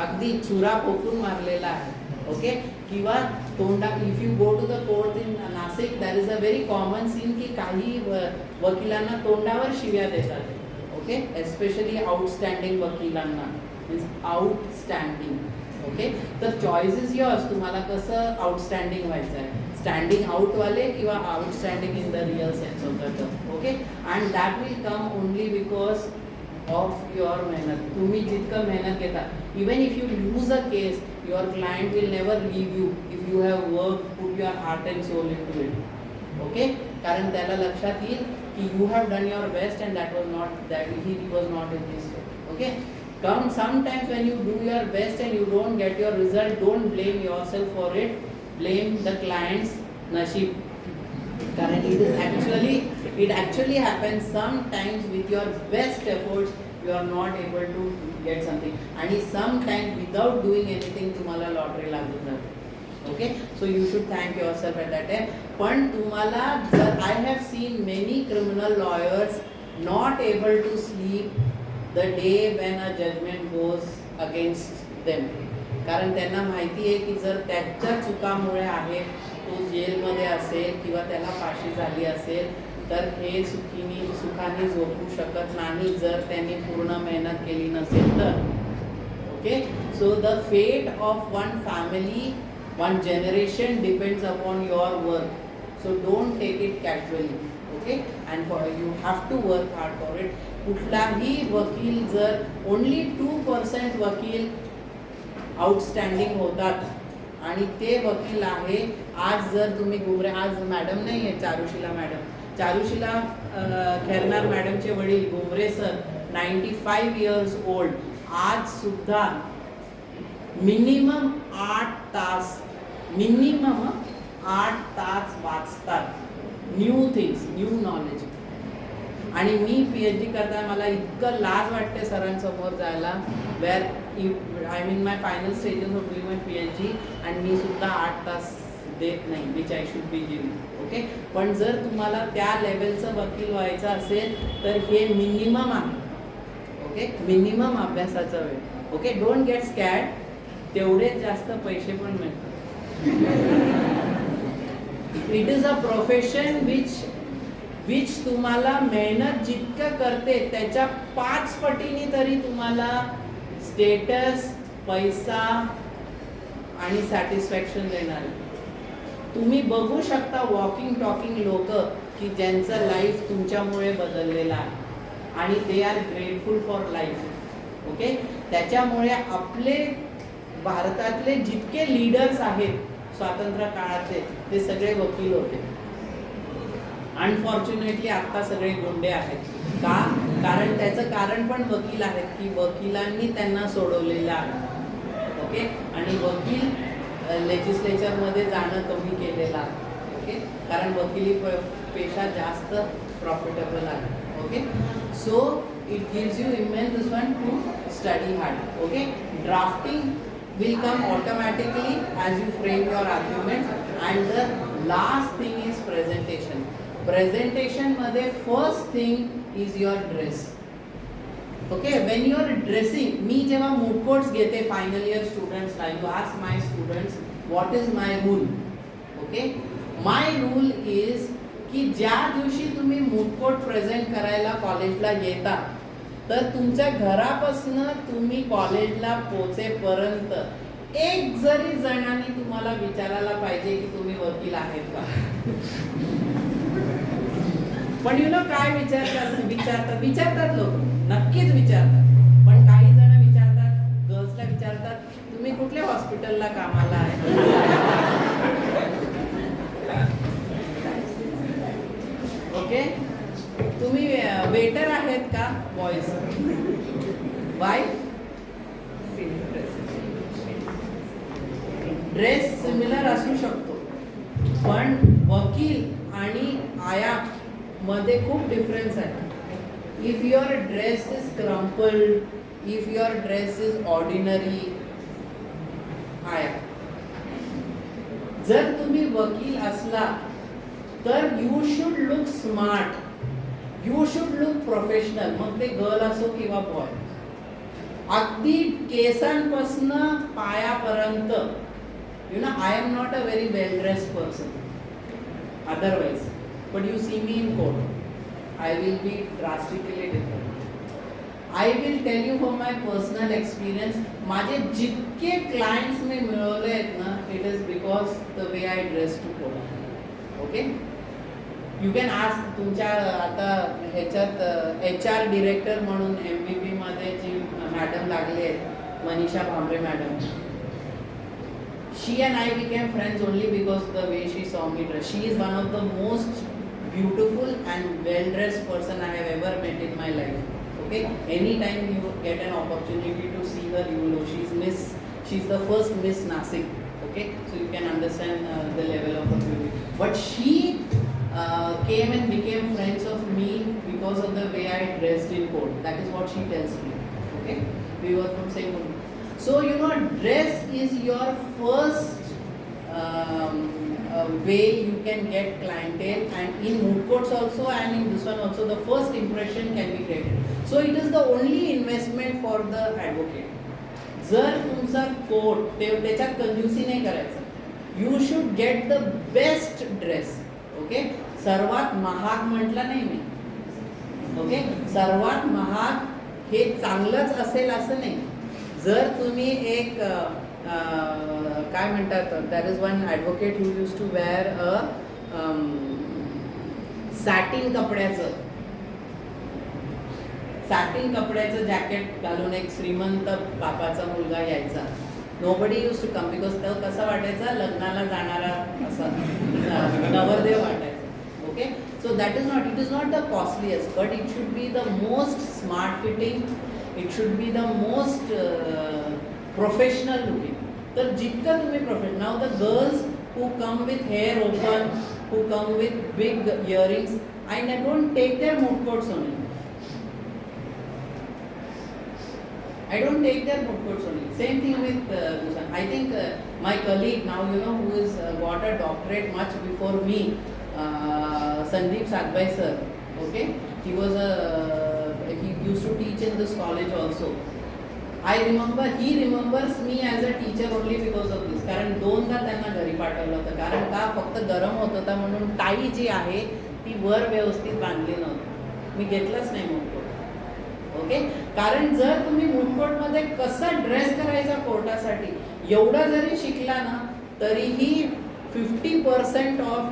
अगदी चुरा पोकून मारलेला आहे. ओके, किंवा if you go to the court in Nashik there is a very common scene की काही वकिलांना तोंडावर शिव्या देतात. ओके, एस्पेशली आउटस्टँडिंग वकिलांना, मीन्स आउटस्टँडिंग. ओके, तर चॉईस इज युअर्स, तुम्हाला कसं आउटस्टँडिंग व्हायचं आहे, स्टँडिंग आउटवाले किंवा outstanding in the real sense of the term. Okay, and that will come only because of your मेहनत. तुम्ही जितकं मेहनत घेता, even if you lose a case, your client will never leave you if you have work put your heart and soul into it. Okay, कारण त्याला लक्षात येईल की you have done your best and that was not that he was not in this way. Okay, sometimes when you do your best and you don't get your result, don't blame yourself for it, blame the client's nasib. Currently it actually happens sometimes with your best efforts you are not able to get something, and sometimes without doing anything तुम्हाला lottery लागून जाते. Okay, so you should thank yourself at that time. पण तुम्हाला जर I have seen many criminal lawyers not able to sleep the day when a judgment goes against them. कारण त्यांना माहिती आहे की जर त्याच्या चुकामुळे आहे, तो जेलमध्ये असेल किंवा त्याला फाशी झाली असेल, तर हे सुखाने झोपू शकत नाही जर त्यांनी पूर्ण मेहनत केली नसेल तर. Okay, so the fate of one family, one generation depends upon your work. So don't take it casually. Okay, and you have to work hard for it. कुठलाही वकील जर ओनली 2% वकील आउटस्टँडिंग होतात, आणि ते वकील आहे. आज जर तुम्ही गुमरे, आज मॅडम नाही आहे चारुशिला मॅडम, चारुशिला खैरनार मॅडमचे वडील गुमरे सर 95 इयर्स ओल्ड, आज सुद्धा मिनिमम 8 तास वाचतात न्यू थिंग्स, न्यू नॉलेज. आणि मी PhD करताना मला इतकं लाज वाटते सरांसमोर जायला, where I mean my final stages of doing my PhD, आणि मी सुद्धा 8 तास देत नाही, which I should be giving. Okay, पण जर तुम्हाला त्या लेवलचं वकील व्हायचं असेल तर हे मिनिमम आहे. ओके, मिनिमम अभ्यासाचा वेळ. ओके, डोंट गेट स्कॅर्ड, तेवढेच जास्त पैसे पण मिळतात. It is a profession which तुम्हाला मेहनत जितकं करते त्याच्या 5 पटीने तरी तुम्हाला स्टेटस, पैसा आणि सॅटिस्फॅक्शन देणार. तुम्ही बघू शकता वॉकिंग टॉकिंग लोक की ज्यांचं लाईफ तुमच्यामुळे बदललेलं आहे आणि they are grateful for life. Okay, त्याच्यामुळे आपले भारतातले जितके लीडर्स आहेत स्वातंत्र्य काळातले, ते सगळे वकील होते. अनफॉर्च्युनेटली आत्ता सगळे गुंडे आहेत. का? कारण त्याचं कारण पण वकील आहेत की वकिलांनी त्यांना सोडवलेलं आहे. ओके, आणि वकील लेजिस्लेचरमध्ये जाणं कमी केलेलं आहे. ओके, कारण वकिली पेशा जास्त प्रॉफिटेबल आहे. Okay, so it gives you immense this one two study hard. Okay, drafting will come automatically as you frame your argument, and the last thing is presentation. Presentation मध्ये first thing is your dress. Okay, when you are dressing, मी जेव्हा moot courts घेते final year students La, you ask my students what is my rule. Okay, my rule is की ज्या दिवशी तुम्ही moot court present करायला कॉलेजला येता, तर तुमच्या घरापासून तुम्ही कॉलेजला पोहोचेपर्यंत एक जरी जणांनी तुम्हाला विचारायला पाहिजे की तुम्ही वकील आहेत का. पण यु नो काय विचारतात लोक, नक्कीच विचारतात. पण काही जण विचारतात, गर्ल्सला विचारतात तुम्ही कुठल्या हॉस्पिटलला कामाला आहे. ओके, तुम्ही वेटर आहेत का बॉयज. बाय ड्रेस सिमिलर असू शकतो, पण वकील आणि आया मध्ये खूप डिफरन्स आहे. If your dress is crumpled, if your dress is ordinary, आया. जर तुम्ही वकील असला तर you should look smart, you should look professional. मग ते गर्ल असो किंवा बॉय, अगदी केसांपासून पायापर्यंत. You know, I am not a very well dressed person otherwise, but you see me in court, I will be drastically different. I will tell you from my personal experience, माझे जितके clients मी मिळवले आहेत ना, it is because the way I dress to court. Okay, you can ask तुमच्या आता ह्याच्यात HR director म्हणून MVP मध्ये जी मॅडम लागली आहेत, Manisha Bhambare madam, she and I became friends only because the way she saw me dress. She is one of the most beautiful and well dressed person I have ever met in my life. Okay, any time you get an opportunity to see her, you know she is the first Miss Nashik. Okay, so you can understand the level of her beauty. But she came and became friends of me because of the way I dressed in court. That is what she tells me. Okay, we were from same home. So you know, dress is your first way you can get clientele, and in moot courts also and in this one also, the first impression can be created. So it is the only investment for the advocate. जर तुमचा coat त्याच्यात कंजूसी नाही करायचं, you should get the best dress. Okay, सर्वात महाग म्हटलं नाही मी. ओके, सर्वात महाग हे चांगलंच असेल असं नाही. जर तुम्ही एक काय म्हणतात, that is one advocate who use to wear a satin कपड्याचं जॅकेट घालून एक श्रीमंत बापाचा मुलगा यायचा. Nobody use to come because तो कसा वाटायचा, लग्नाला जाणारा असा नवरदेव वाटायचा. Okay, so that is not, it is not the costliest, but it should be the most smart fitting, it should be the most professional looking. तर जितकं तुम्ही professional. Now the girls who come with hair open, who come with big earrings, I don't take their moot courts only. I don't take their moot courts only. Same thing with this one. I think my colleague now, you know, who is got a doctorate much before me, Sandeep Sadbhai sir. Okay, he was he used to teach in this college also. I remember, he remembers me as a teacher only because of this. कारण दोनदा त्यांना घरी पाठवलं होतं. कारण का, फक्त गरम होत होता म्हणून टाई जी आहे ती वर व्यवस्थित बांधली नव्हती. मी घेतलंच नाही मूट कोट. ओके, कारण जर तुम्ही मूट कोटमध्ये कसा ड्रेस करायचा कोर्टासाठी एवढा जरी शिकला ना, तरीही 50% of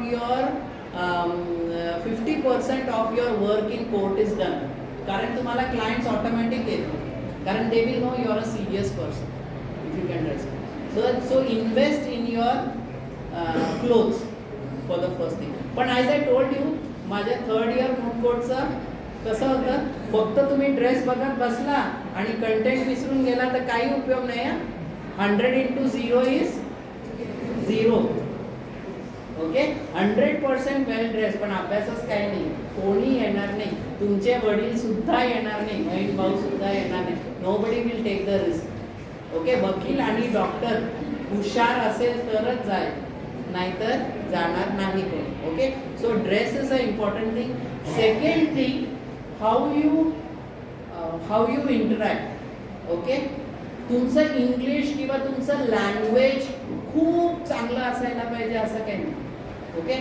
your work in court is done. कारण तुम्हाला क्लायंट्स ऑटोमॅटिक येतो, कारण they will know you are a serious person if you can dress. So invest in your clothes for the first thing. पण as I told you, माझ्या third year मूट कोर्टचं कसं होतं, फक्त तुम्ही ड्रेस बघत बसला आणि कंटेंट विसरून गेला तर काही उपयोग नाही. 100 into 0 is zero. Okay, 100% well dress, पण अभ्यासच काही नाही, कोणी येणार नाही, तुमचे वडील सुद्धा येणार नाही, महेश भाऊ सुद्धा येणार नाही, nobody will take the risk. Okay, वकील आणि डॉक्टर हुशार असेल तरच जाय, नाहीतर जाणार नाही कोणी. Okay, so dress is a important thing. Second thing, how you interact. Okay, तुमचं इंग्लिश किंवा तुमचं लँग्वेज खूप चांगलं असायला पाहिजे असं काही नाही. ओके,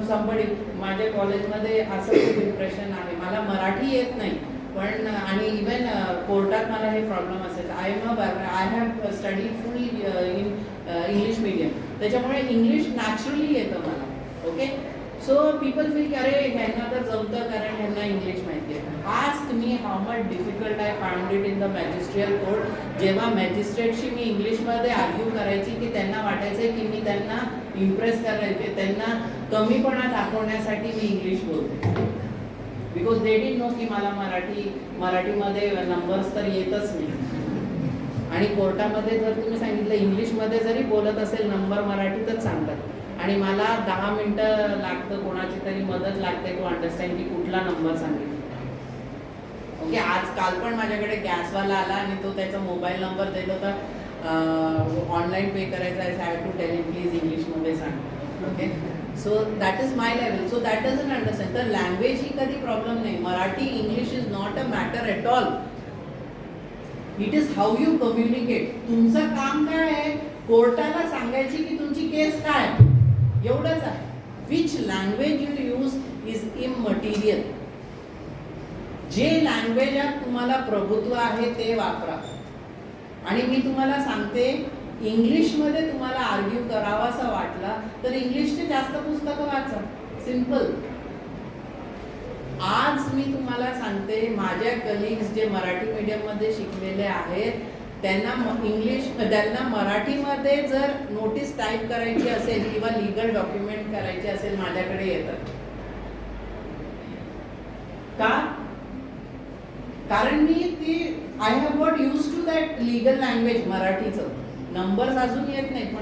संबडी माझ्या कॉलेजमध्ये असं खूप इम्प्रेशन आहे, मला मराठी येत नाही, पण आणि इवन कोर्टात मला हे प्रॉब्लेम असायचा. I have study full in English medium, त्याच्यामुळे इंग्लिश नॅचरली येतं मला. ओके, सो पीपल फील की अरे ह्यांना तर जमतं कारण ह्यांना इंग्लिश माहिती आहे. Ask me how much difficult I found it in the magisterial court. जेव्हा मॅजिस्ट्रेटशी मी इंग्लिशमध्ये आर्ग्यू करायची की त्यांना वाटायचं की मी त्यांना इम्प्रेस करायचे, त्यांना कमीपणा दाखवण्यासाठी मी इंग्लिश बोलते, बिकॉज दे डिडंट नो की मला मराठीमध्ये नंबर्स तर येतच नाही. आणि कोर्टामध्ये जर तुम्ही सांगितलं इंग्लिशमध्ये जरी बोलत असेल नंबर मराठीतच सांगतात, आणि मला 10 मिनटं लागतं, कोणाची तरी मदत लागते टू अंडरस्टँड की कुठला नंबर सांगितला. ओके, काल पण माझ्याकडे गॅसवाला आला आणि तो त्याचा मोबाईल नंबर देत होता, ऑनलाईन पे करायचा आहे, I have to tell him please इंग्लिशमध्ये सांग. Okay, so that is my level, so that doesn't understand. तर लँग्वेज ही कधी प्रॉब्लेम नाही, Marathi English is not a matter at all. It is how you communicate. तुमचं काम काय आहे, कोर्टाला सांगायची की तुमची केस काय, एवढंच आहे. Which language you use is immaterial. जे लँग्वेजात तुम्हाला प्रभुत्व आहे ते वापरा. आणि मी तुम्हाला सांगते, इंग्लिशमध्ये तुम्हाला आर्ग्यू करावासा वाटला तर इंग्लिशचे जास्त पुस्तकं वाचा, सिम्पल. आज मी तुम्हाला सांगते, माझ्या कलिग्स जे मराठी मीडियममध्ये शिकलेले आहेत त्यांना मराठीमध्ये जर नोटीस टाईप करायची असेल किंवा लीगल डॉक्युमेंट करायचे असेल माझ्याकडे येतात. का? कारण मी I have got use to that legal language. मराठीचं नंबर्स अजून येत नाहीत, पण